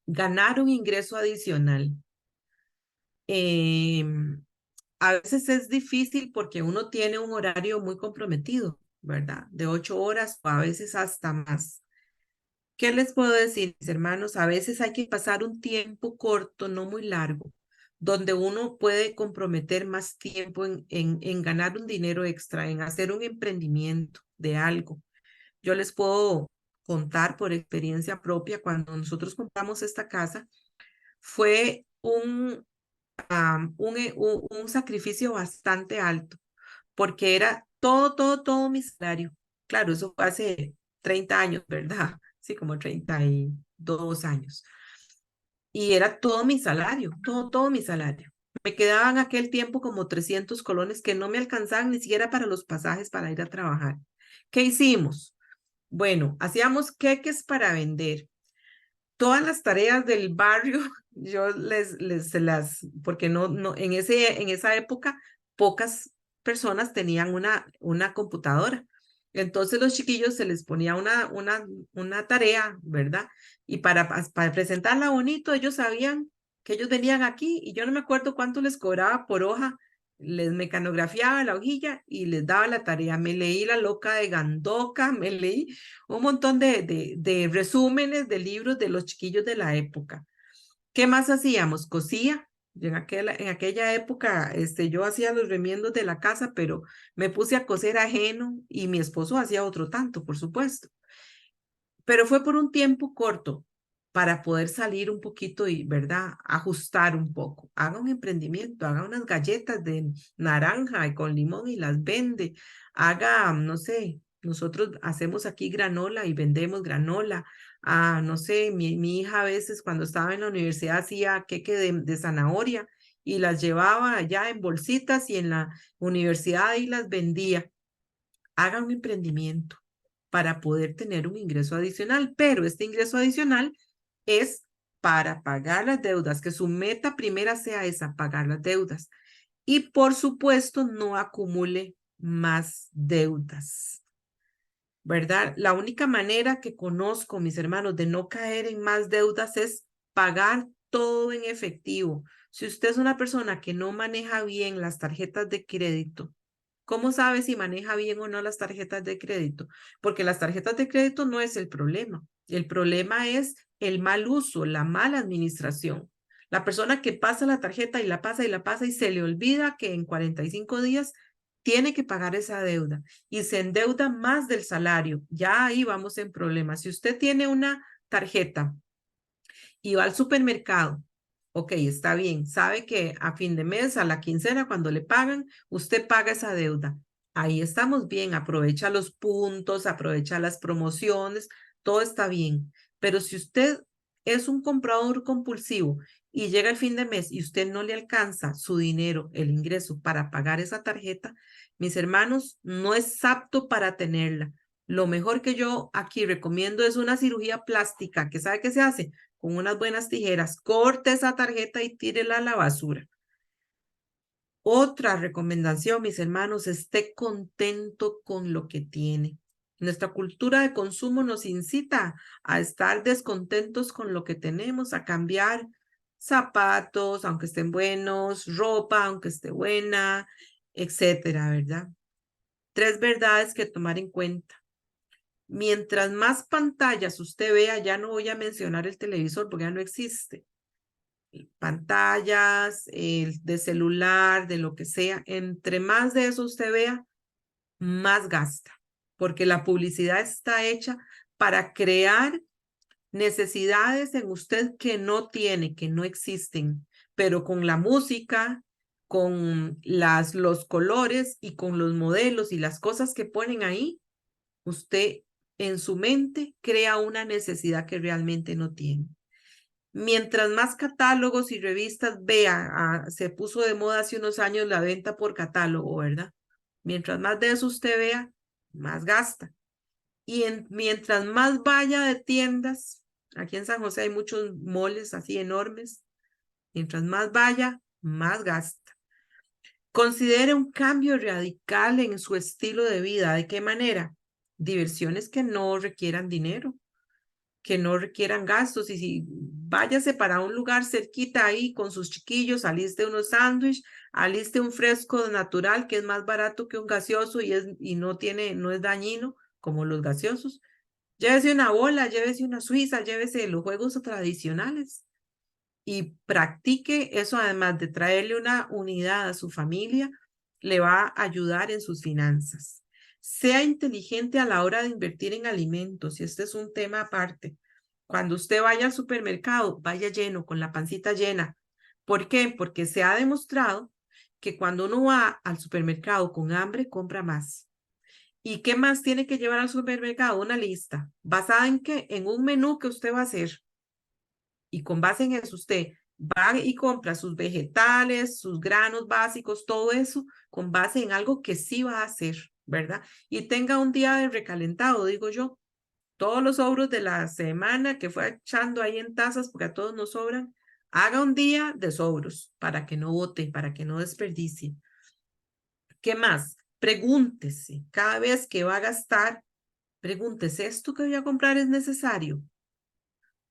Ganar un ingreso adicional. A veces es difícil porque uno tiene un horario muy comprometido, ¿verdad? De 8 horas o a veces hasta más. ¿Qué les puedo decir, mis hermanos? A veces hay que pasar un tiempo corto, no muy largo, donde uno puede comprometer más tiempo en ganar un dinero extra, en hacer un emprendimiento de algo. Yo les puedo contar por experiencia propia, cuando nosotros compramos esta casa, fue un sacrificio bastante alto, porque era todo mi salario. Claro, eso fue hace 30 años, ¿verdad? Sí, como 32 años. Y era todo mi salario, todo mi salario. Me quedaban aquel tiempo como 300 colones que no me alcanzaban ni siquiera para los pasajes para ir a trabajar. ¿Qué hicimos? Bueno, hacíamos queques para vender. Todas las tareas del barrio, yo se las, porque en esa época pocas personas tenían una computadora. Entonces los chiquillos se les ponía una tarea, ¿verdad? Y para presentarla bonito, ellos sabían que ellos venían aquí y yo no me acuerdo cuánto les cobraba por hoja. Les mecanografiaba la hojilla y les daba la tarea. Me leí La Loca de Gandoca, me leí un montón de resúmenes de libros de los chiquillos de la época. ¿Qué más hacíamos? Cosía. En aquella época yo hacía los remiendos de la casa, pero me puse a coser ajeno y mi esposo hacía otro tanto, por supuesto. Pero fue por un tiempo corto para poder salir un poquito y, ¿verdad? Ajustar un poco. Haga un emprendimiento, haga unas galletas de naranja y con limón y las vende. Haga, no sé, nosotros hacemos aquí granola y vendemos granola. Ah, no sé, mi hija a veces cuando estaba en la universidad hacía queque de zanahoria y las llevaba allá en bolsitas y en la universidad y las vendía. Haga un emprendimiento para poder tener un ingreso adicional, pero este ingreso adicional es para pagar las deudas, que su meta primera sea esa, pagar las deudas. Y por supuesto, no acumule más deudas, ¿verdad? La única manera que conozco, mis hermanos, de no caer en más deudas es pagar todo en efectivo. Si usted es una persona que no maneja bien las tarjetas de crédito, ¿cómo sabe si maneja bien o no las tarjetas de crédito? Porque las tarjetas de crédito no es el problema. El problema es el mal uso, la mala administración. La persona que pasa la tarjeta y la pasa y la pasa y se le olvida que en 45 días tiene que pagar esa deuda y se endeuda más del salario. Ya ahí vamos en problemas. Si usted tiene una tarjeta y va al supermercado, ok, está bien, sabe que a fin de mes, a la quincena, cuando le pagan, usted paga esa deuda. Ahí estamos bien, aprovecha los puntos, aprovecha las promociones, todo está bien. Pero si usted es un comprador compulsivo y llega el fin de mes y usted no le alcanza su dinero, el ingreso para pagar esa tarjeta, mis hermanos, no es apto para tenerla. Lo mejor que yo aquí recomiendo es una cirugía plástica, que sabe qué se hace con unas buenas tijeras, corte esa tarjeta y tírela a la basura. Otra recomendación, mis hermanos, esté contento con lo que tiene. Nuestra cultura de consumo nos incita a estar descontentos con lo que tenemos, a cambiar zapatos, aunque estén buenos, ropa, aunque esté buena, etcétera, ¿verdad? 3 verdades que tomar en cuenta. Mientras más pantallas usted vea, ya no voy a mencionar el televisor porque ya no existe. Pantallas, de celular, de lo que sea, entre más de eso usted vea, más gasta, porque la publicidad está hecha para crear necesidades en usted que no tiene, que no existen, pero con la música, con los colores y con los modelos y las cosas que ponen ahí, usted en su mente crea una necesidad que realmente no tiene. Mientras más catálogos y revistas vea, se puso de moda hace unos años la venta por catálogo, ¿verdad? Mientras más de eso usted vea, más gasta. Y mientras más vaya de tiendas, aquí en San José hay muchos moles así enormes, mientras más vaya, más gasta. Considere un cambio radical en su estilo de vida. ¿De qué manera? Diversiones que no requieran dinero, que no requieran gastos. Y si váyase para un lugar cerquita ahí con sus chiquillos, aliste unos sándwiches, aliste un fresco natural que es más barato que un gaseoso y no es dañino como los gaseosos. Llévese una bola, llévese una suiza, llévese los juegos tradicionales y practique eso, además de traerle una unidad a su familia, le va a ayudar en sus finanzas. Sea inteligente a la hora de invertir en alimentos, y este es un tema aparte. Cuando usted vaya al supermercado, vaya lleno, con la pancita llena. ¿Por qué? Porque se ha demostrado que cuando uno va al supermercado con hambre, compra más. ¿Y qué más tiene que llevar al supermercado? Una lista. ¿Basada en qué? En un menú que usted va a hacer. Y con base en eso, usted va y compra sus vegetales, sus granos básicos, todo eso, con base en algo que sí va a hacer, ¿verdad? Y tenga un día de recalentado, digo yo. Todos los sobros de la semana que fue echando ahí en tazas, porque a todos nos sobran, haga un día de sobros para que no bote, para que no desperdicie. ¿Qué más? Pregúntese, cada vez que va a gastar, pregúntese, ¿esto que voy a comprar es necesario?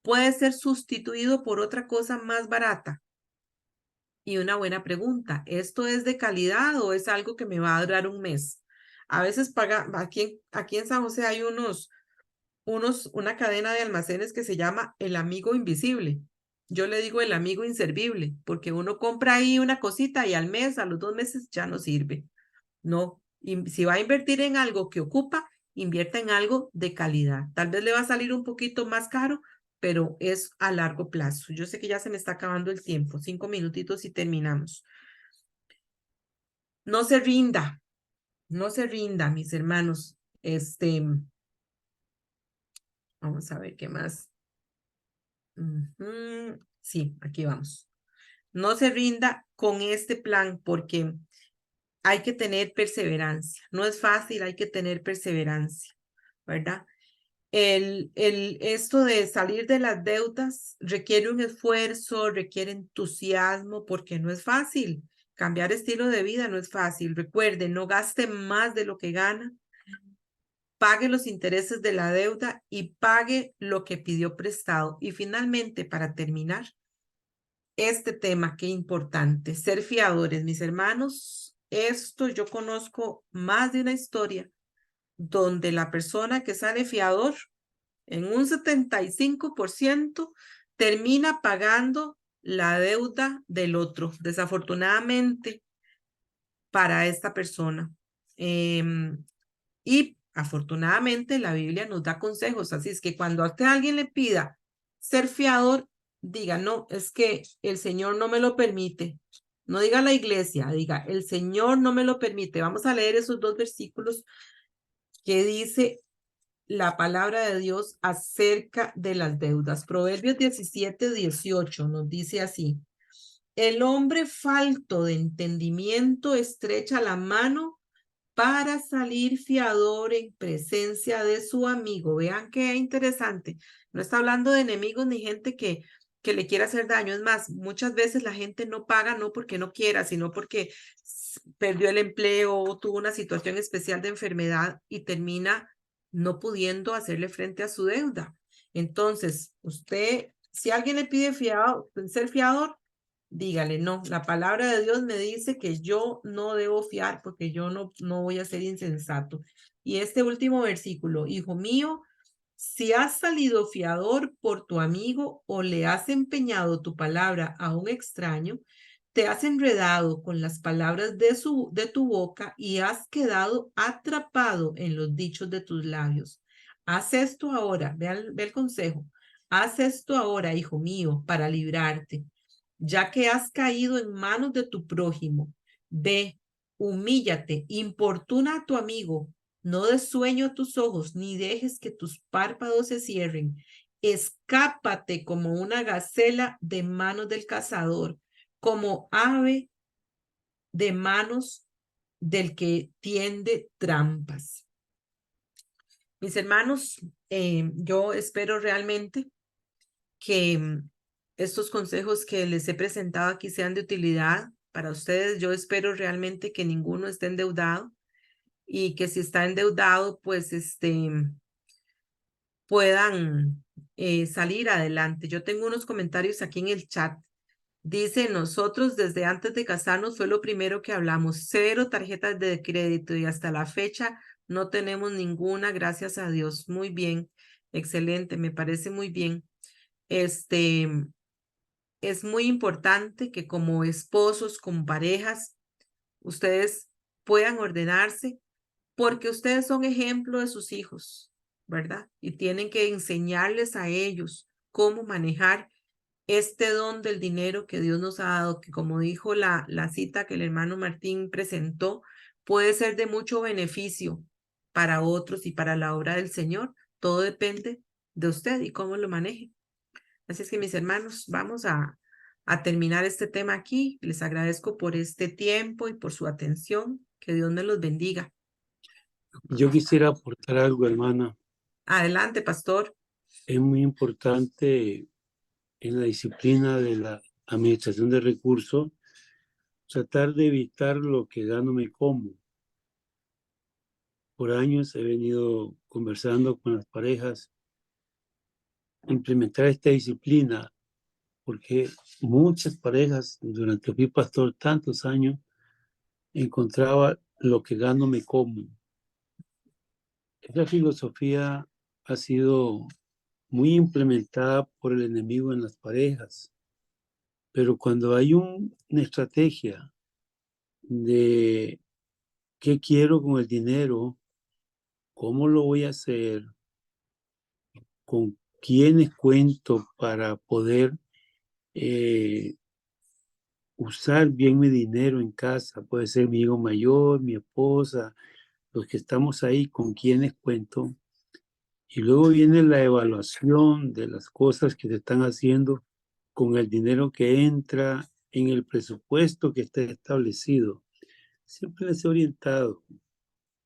¿Puede ser sustituido por otra cosa más barata? Y una buena pregunta, ¿esto es de calidad o es algo que me va a durar un mes? A veces aquí en San José hay una cadena de almacenes que se llama El Amigo Invisible. Yo le digo el amigo inservible, porque uno compra ahí una cosita y al mes, a los 2 meses ya no sirve. No, si va a invertir en algo que ocupa, invierta en algo de calidad. Tal vez le va a salir un poquito más caro, pero es a largo plazo. Yo sé que ya se me está acabando el tiempo, 5 minutitos y terminamos. No se rinda, no se rinda, mis hermanos. Vamos a ver qué más. Sí, aquí vamos. No se rinda con este plan porque hay que tener perseverancia. No es fácil, hay que tener perseverancia, ¿verdad? Esto de salir de las deudas requiere un esfuerzo, requiere entusiasmo, porque no es fácil. Cambiar estilo de vida no es fácil. Recuerde, no gaste más de lo que gana, pague los intereses de la deuda y pague lo que pidió prestado. Y finalmente, para terminar, este tema, qué importante, ser fiadores, mis hermanos. Esto yo conozco más de una historia donde la persona que sale fiador en un 75% termina pagando la deuda del otro, desafortunadamente para esta persona. Y afortunadamente la Biblia nos da consejos, así es que cuando a alguien le pida ser fiador, diga, no, es que el Señor no me lo permite. No diga la iglesia, diga, el Señor no me lo permite. Vamos a leer esos 2 versículos que dice la palabra de Dios acerca de las deudas. Proverbios 17:18 nos dice así: el hombre falto de entendimiento estrecha la mano para salir fiador en presencia de su amigo. Vean qué interesante. No está hablando de enemigos ni gente que le quiera hacer daño. Es más, muchas veces la gente no paga no porque no quiera, sino porque perdió el empleo o tuvo una situación especial de enfermedad y termina no pudiendo hacerle frente a su deuda. Entonces, si alguien le pide ser fiador, dígale, no, la palabra de Dios me dice que yo no debo fiar porque yo no voy a ser insensato. Y este último versículo, hijo mío, si has salido fiador por tu amigo o le has empeñado tu palabra a un extraño, te has enredado con las palabras de tu boca y has quedado atrapado en los dichos de tus labios. Haz esto ahora, ve el consejo. Haz esto ahora, hijo mío, para librarte. ya que has caído en manos de tu prójimo. Ve, humíllate, importuna a tu amigo, no des sueño a tus ojos, ni dejes que tus párpados se cierren. Escápate como una gacela de manos del cazador, como ave de manos del que tiende trampas. Mis hermanos, yo espero realmente que estos consejos que les he presentado aquí sean de utilidad para ustedes. Yo espero realmente que ninguno esté endeudado y que si está endeudado, pues puedan salir adelante. Yo tengo unos comentarios aquí en el chat. Dice, nosotros desde antes de casarnos fue lo primero que hablamos, cero tarjetas de crédito y hasta la fecha no tenemos ninguna, gracias a Dios. Muy bien, excelente, me parece muy bien. Este, es muy importante que como esposos, como parejas, ustedes puedan ordenarse porque ustedes son ejemplo de sus hijos, ¿verdad? Y tienen que enseñarles a ellos cómo manejar este don del dinero que Dios nos ha dado, que como dijo la cita que el hermano Martín presentó, puede ser de mucho beneficio para otros y para la obra del Señor. Todo depende de usted y cómo lo maneje. Así es que mis hermanos, vamos a terminar este tema aquí. Les agradezco por este tiempo y por su atención. Que Dios me los bendiga. Yo quisiera aportar algo, hermana. Adelante, pastor. Es muy importante en la disciplina de la administración de recursos tratar de evitar lo que gano me como. Por años he venido conversando con las parejas, implementar esta disciplina, porque muchas parejas, durante que fui pastor tantos años, encontraba lo que gano me como. Esa filosofía ha sido muy implementada por el enemigo en las parejas, pero cuando hay una estrategia de qué quiero con el dinero, cómo lo voy a hacer, con quiénes cuento para poder usar bien mi dinero en casa, puede ser mi hijo mayor, mi esposa, los que estamos ahí, con quienes cuento. Y luego viene la evaluación de las cosas que se están haciendo con el dinero que entra en el presupuesto que está establecido. Siempre les he orientado,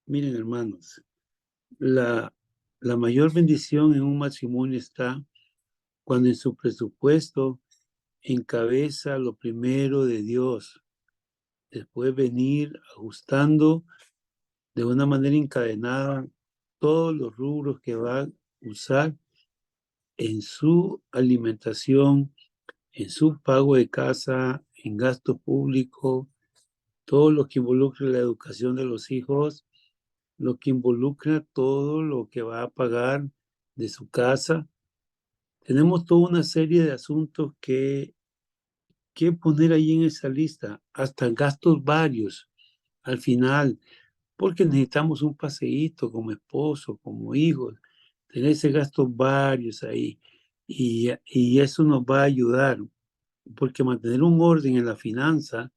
miren hermanos, la, la mayor bendición en un matrimonio está cuando en su presupuesto encabeza lo primero de Dios, después venir ajustando de una manera encadenada todos los rubros que va a usar en su alimentación, en su pago de casa, en gasto público, todo lo que involucra la educación de los hijos, lo que involucra todo lo que va a pagar de su casa. Tenemos toda una serie de asuntos que poner ahí en esa lista, hasta gastos varios al final, porque necesitamos un paseíto como esposo, como hijos, tener ese gastos varios ahí. Y eso nos va a ayudar, porque mantener un orden en la finanza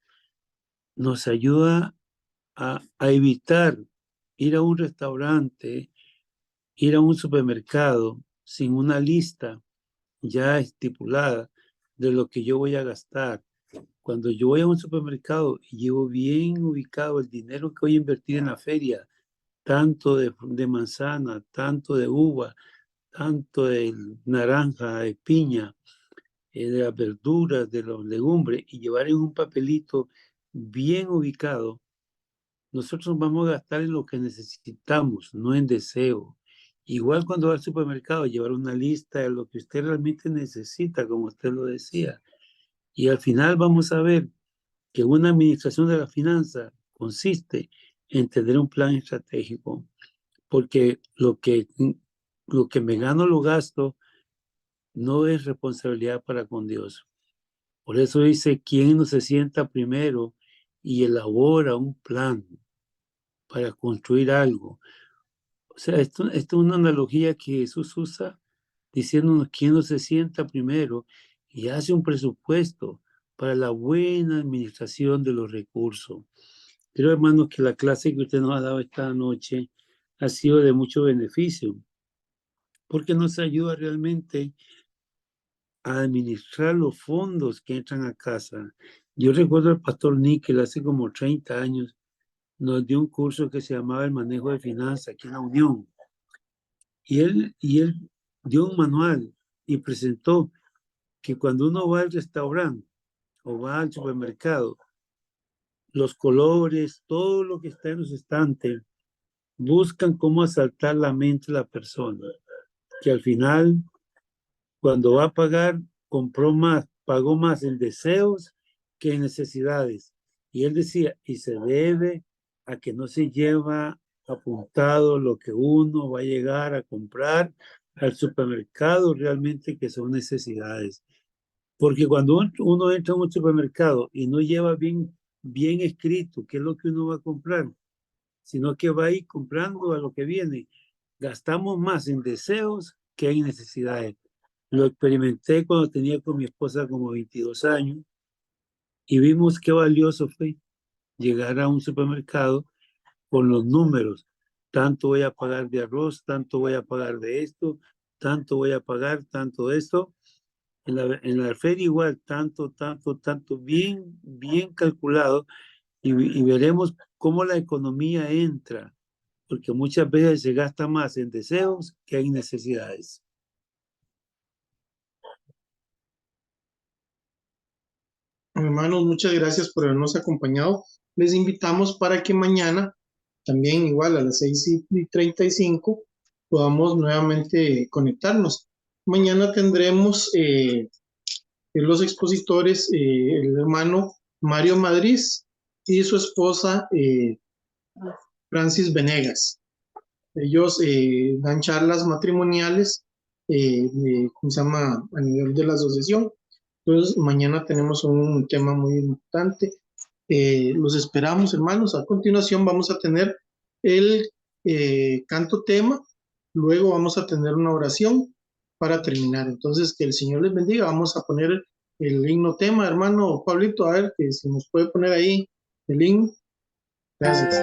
nos ayuda a evitar ir a un restaurante, ir a un supermercado sin una lista ya estipulada de lo que yo voy a gastar. Cuando yo voy a un supermercado y llevo bien ubicado el dinero que voy a invertir en la feria, tanto de manzana, tanto de uva, tanto de naranja, de piña, de las verduras, de los legumbres, y llevar en un papelito bien ubicado, nosotros vamos a gastar en lo que necesitamos, no en deseo. Igual cuando va al supermercado, llevar una lista de lo que usted realmente necesita, como usted lo decía. Y al final vamos a ver que una administración de la finanza consiste en tener un plan estratégico, porque lo que me gano lo gasto no es responsabilidad para con Dios. Por eso dice, ¿quién no se sienta primero y elabora un plan para construir algo? O sea, esto es una analogía que Jesús usa diciéndonos quién no se sienta primero y hace un presupuesto para la buena administración de los recursos. Creo, hermanos, que la clase que usted nos ha dado esta noche ha sido de mucho beneficio, porque nos ayuda realmente a administrar los fondos que entran a casa. Yo recuerdo al pastor Níquel hace como 30 años, nos dio un curso que se llamaba el manejo de finanzas aquí en la Unión. Y él dio un manual y presentó que cuando uno va al restaurante o va al supermercado, los colores, todo lo que está en los estantes, buscan cómo asaltar la mente de la persona, que al final, cuando va a pagar, pagó más en deseos que en necesidades. Y él decía, y se debe a que no se lleva apuntado lo que uno va a llegar a comprar al supermercado realmente que son necesidades. Porque cuando uno entra a un supermercado y no lleva bien escrito qué es lo que uno va a comprar, sino que va a ir comprando a lo que viene, gastamos más en deseos que en necesidades. Lo experimenté cuando tenía con mi esposa como 22 años y vimos qué valioso fue llegar a un supermercado con los números. Tanto voy a pagar de arroz, tanto voy a pagar de esto, tanto voy a pagar, tanto de esto. En la feria igual, tanto, bien calculado y veremos cómo la economía entra, porque muchas veces se gasta más en deseos que en necesidades. Hermanos, muchas gracias por habernos acompañado. Les invitamos para que mañana, también igual a las 6:35, podamos nuevamente conectarnos. Mañana tendremos los expositores, el hermano Mario Madrid y su esposa Francis Venegas. Ellos dan charlas matrimoniales, ¿cómo se llama? A nivel de la asociación. Entonces, mañana tenemos un tema muy importante. Los esperamos, hermanos. A continuación vamos a tener el canto tema. Luego vamos a tener una oración para terminar. Entonces, que el Señor les bendiga. Vamos a poner el himno tema, hermano Pablito. A ver, que si nos puede poner ahí el himno. Gracias.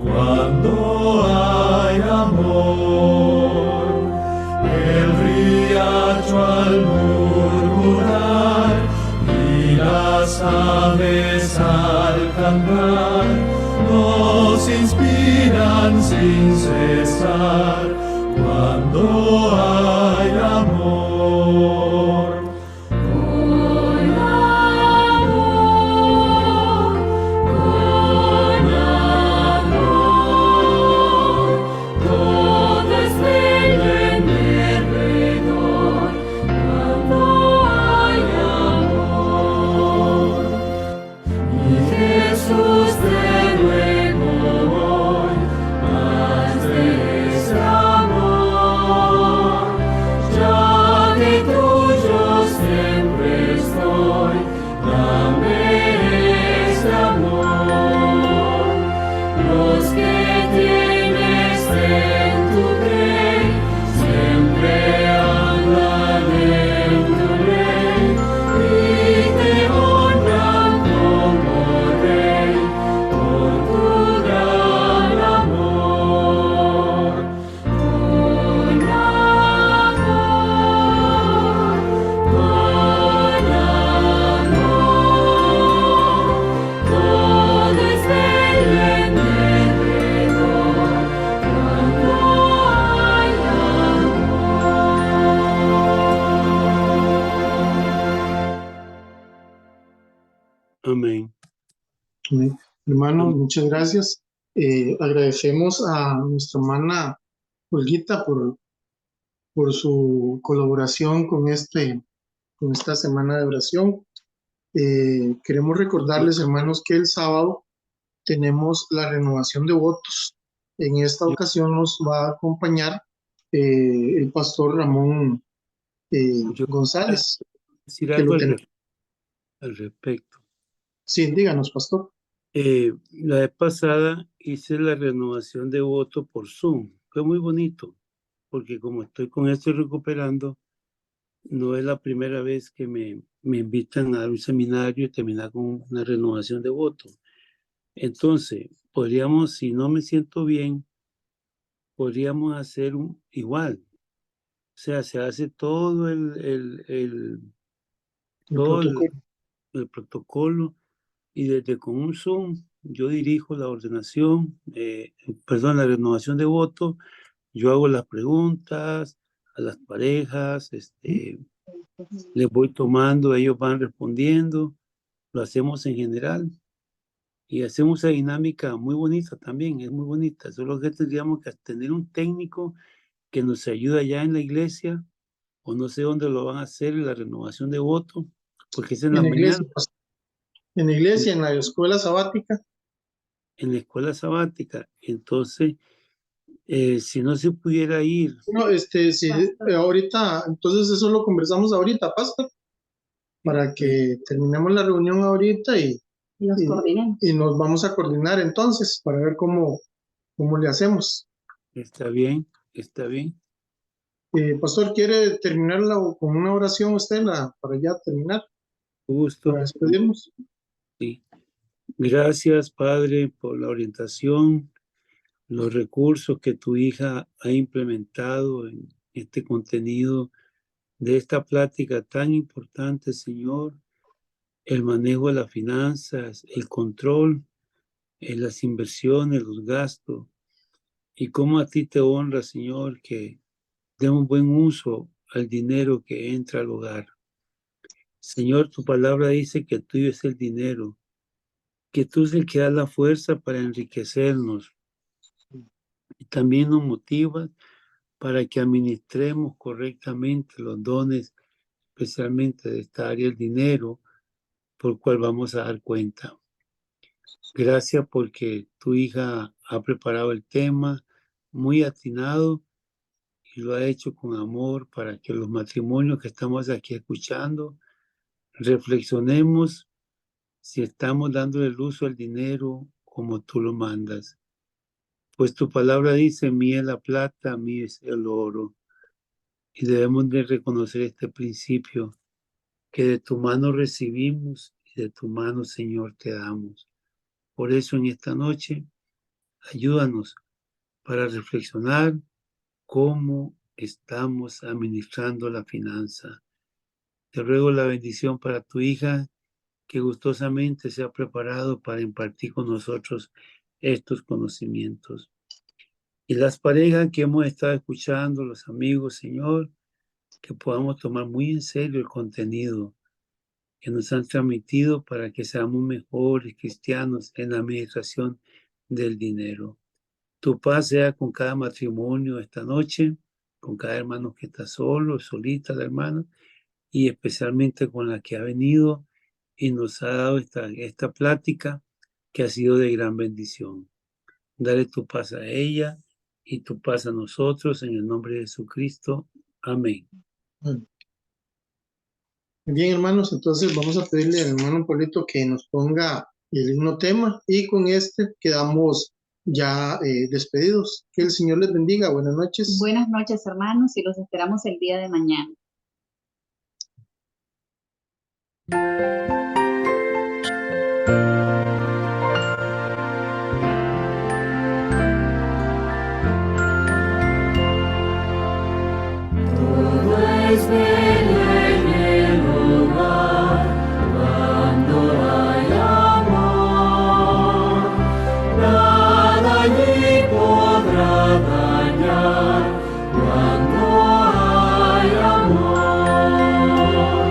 Cuando hay amor, hay amor. Con amor, todo es bello en derredor, cuando hay amor. Y Jesús te ruego hoy, haz de ese amor, ya que tuyo siempre estoy, dame ese amor. Los que tienes en tu rey, siempre andan en tu ley, y te honran como rey, por tu gran amor. Con amor, todo es bello en derredor, cuando hay Amén. Amén. Hermano, muchas gracias. Agradecemos a nuestra hermana Olguita por su colaboración con esta semana de oración. Queremos recordarles, hermanos, que el sábado tenemos la renovación de votos. En esta ocasión nos va a acompañar el pastor Ramón Yo González, decir que algo lo tenemos. al respecto. Sí, díganos, pastor. La vez pasada hice la renovación de voto por Zoom. Fue muy bonito, porque como estoy con esto recuperando, no es la primera vez que me invitan a dar un seminario y terminar con una renovación de voto. Entonces, podríamos, si no me siento bien, podríamos hacer igual. O sea, se hace todo El todo protocolo. el protocolo y desde con un Zoom yo dirijo la ordenación, la renovación de voto, yo hago las preguntas a las parejas, les voy tomando, ellos van respondiendo, lo hacemos en general y hacemos esa dinámica muy bonita también, es muy bonita. Solo que tendríamos que tener un técnico que nos ayude allá en la iglesia, o no sé dónde lo van a hacer, la renovación de voto, porque es en la En la mañana, iglesia, pastor. En la iglesia, en la escuela sabática. en la escuela sabática. Entonces, si no se pudiera ir, No, sí, ahorita, entonces eso lo conversamos ahorita, pastor, para que terminemos la reunión ahorita y nos vamos a coordinar entonces para ver cómo le hacemos. está bien, está bien. Pastor, ¿quiere terminarla con una oración usted para ya terminar, Gusto. para despedirnos? Sí. Gracias, Padre, por la orientación, los recursos que tu hija ha implementado en este contenido de esta plática tan importante, Señor, el manejo de las finanzas, el control en las inversiones, los gastos, y cómo a ti te honra, Señor, que demos buen uso al dinero que entra al hogar. Señor, tu palabra dice que tuyo es el dinero, que tú es el que da la fuerza para enriquecernos y también nos motivas para que administremos correctamente los dones, especialmente de esta área del dinero, por cual vamos a dar cuenta. Gracias porque tu hija ha preparado el tema muy atinado y lo ha hecho con amor para que los matrimonios que estamos aquí escuchando reflexionemos si estamos dándole el uso al dinero como tú lo mandas. Pues tu palabra dice, mía es la plata, mía es el oro. Y debemos de reconocer este principio, que de tu mano recibimos y de tu mano, Señor, te damos. Por eso en esta noche, ayúdanos para reflexionar cómo estamos administrando la finanza. Te ruego la bendición para tu hija, que gustosamente se ha preparado para impartir con nosotros estos conocimientos. Y las parejas que hemos estado escuchando, los amigos, Señor, que podamos tomar muy en serio el contenido que nos han transmitido para que seamos mejores cristianos en la administración del dinero. Tu paz sea con cada matrimonio esta noche, con cada hermano que está solo, solita la hermana, y especialmente con la que ha venido y nos ha dado esta plática que ha sido de gran bendición. Dale tu paz a ella y tu paz a nosotros en el nombre de Jesucristo. Amén. Bien, hermanos, entonces vamos a pedirle al hermano Polito que nos ponga el himno tema y con este quedamos ya despedidos. Que el Señor les bendiga. Buenas noches. Buenas noches, hermanos, y los esperamos el día de mañana. Todo es bello en el hogar cuando hay amor. Nada allí podrá dañar cuando hay amor.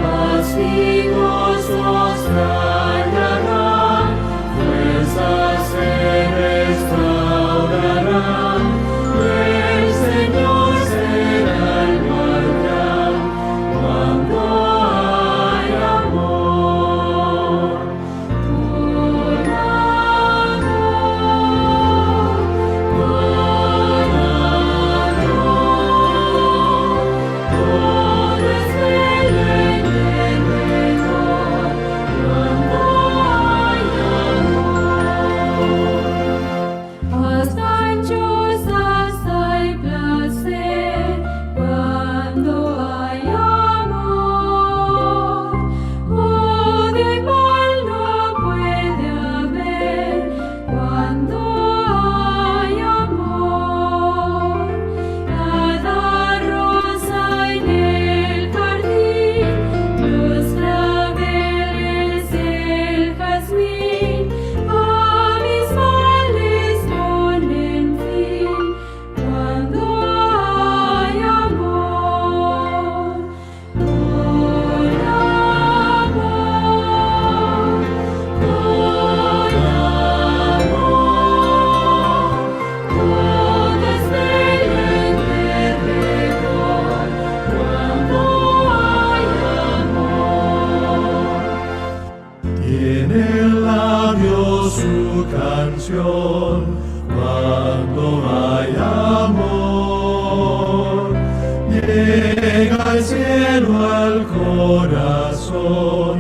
Paz y gozos traerán, fuerzas se restaurarán. El Señor será el guardián cuando hay amor. Con amor, todo es bello en el mejor cuando hay amor. Hasta en chozas hay placer cuando hay amor. Odio y mal no puede haber cuando hay amor. Cada rosa en el jardín, los claveles, el jazmín, a mis males ponen fin cuando hay amor. Con amor, todo es bello en derredor cuando hay amor. Tiene el labio su canción cuando hay amor. Llega al cielo al corazón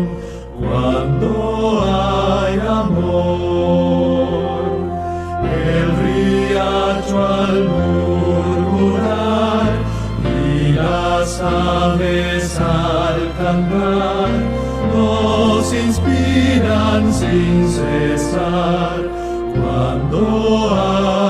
cuando hay amor. El riacho al murmurar y las aves al cantar nos inspiran sin cesar cuando hay